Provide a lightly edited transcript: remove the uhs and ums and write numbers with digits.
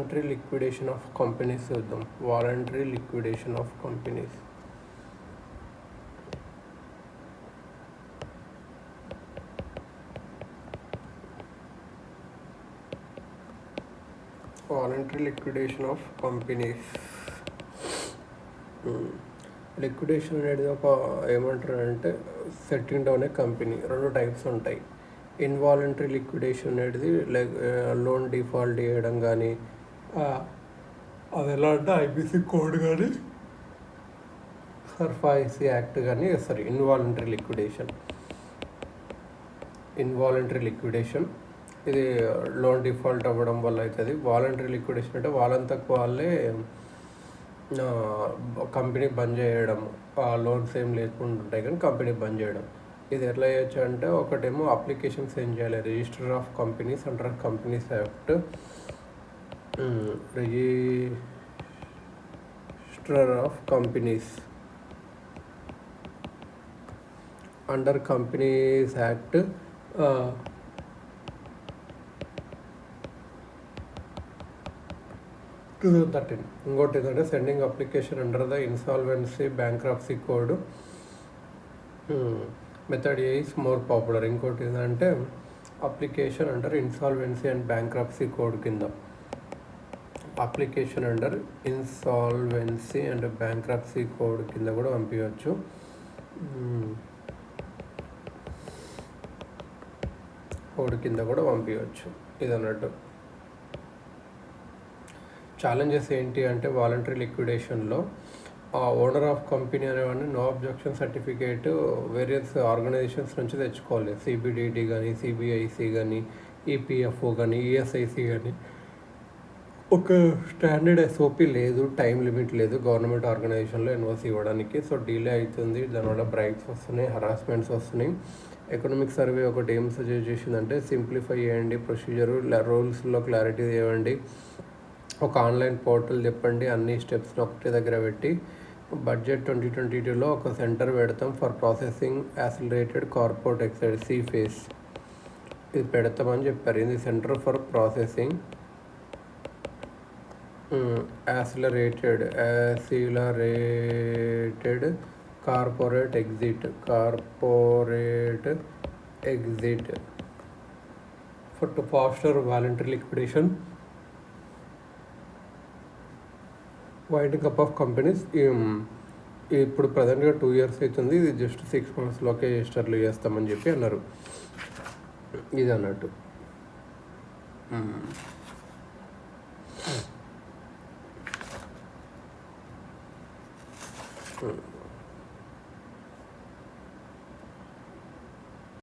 Voluntary liquidation of companies చూద్దాం. Voluntary liquidation of companies. Voluntary liquidation of companies. Liquidation అనేది ఒక ఏమంటారు అంటే సెట్టింగ్ డౌన్ ఏ కంపెనీ. రెండు టైప్స్ ఉంటాయి. ఇన్వాలంటరీ లిక్విడేషన్ అనేది లైక్ లోన్ డిఫాల్ట్ చేయడం కానీ, అది ఎలా అంటే ఐబీసీ కోడ్ కానీ సర్ఫాయిసీ యాక్ట్ కానీ చేస్తారు. ఇన్వాలంటరీ లిక్విడేషన్ ఇది లోన్ డిఫాల్ట్ అవ్వడం వల్ల అవుతుంది. వాలంటరీ లిక్విడేషన్ అంటే వాళ్ళంతకు వాళ్ళే కంపెనీ బంద్ చేయడం, లోన్స్ ఏం లేకుండా ఉంటాయి కానీ కంపెనీ బంద్ చేయడం. ఇది ఎట్లా చేయొచ్చు అంటే ఒకటేమో అప్లికేషన్స్ ఏం చేయాలి, register of companies under companies act, register of companies under companies act 2013. ఇంకోటి ఏంటంటే sending application under the insolvency bankruptcy code method ఏ ఈస్ మోర్ పాపులర్. ఇంకోటి ఏంటంటే application under insolvency and bankruptcy code కింద. Application under insolvency and bankruptcy code కింద కూడా పంపించవచ్చు. ఇది అన్నట్టు. ఛాలెంజెస్ ఏంటి అంటే వాలంటరీ లిక్విడేషన్లో ఓనర్ ఆఫ్ కంపెనీ అనేవాడిని no objection certificate various organisations నుంచి తెచ్చుకోవాలి. సిబిడిటి కానీ, సిబిఐసి కానీ, ఈపీఎఫ్ఓ కానీ, ఈఎస్ఐసి కానీ. ఒక స్టాండర్డ్ ఎస్ఓపి లేదు, టైం లిమిట్ లేదు గవర్నమెంట్ ఆర్గనైజేషన్లో ఎన్ఓసి ఇవ్వడానికి. సో డిలే అవుతుంది, దానివల్ల బ్రైక్స్ వస్తున్నాయి, హరాస్మెంట్స్ వస్తున్నాయి. ఎకనామిక్ సర్వే ఒకటి ఏం సజెస్ట్ చేసిందంటే సింప్లిఫై చేయండి ప్రొసీజరు, రూల్స్లో క్లారిటీ ఇవ్వండి, ఒక ఆన్లైన్ పోర్టల్ చెప్పండి, అన్ని స్టెప్స్ని ఒకటి దగ్గర పెట్టి బడ్జెట్ 2022లో ఒక సెంటర్ పెడతాం for processing accelerated corporate excise సిఫేస్. ఇది పెడతామని చెప్పారు. ఇది centre for processing accelerated corporate exit for to faster voluntary liquidation winding up of companies. ఇప్పుడు ప్రజెంట్గా 2 years అవుతుంది, ఇది జస్ట్ 6 monthsలోకే రిజిస్టర్లు చేస్తామని చెప్పి అన్నారు. ఇది అన్నట్టు.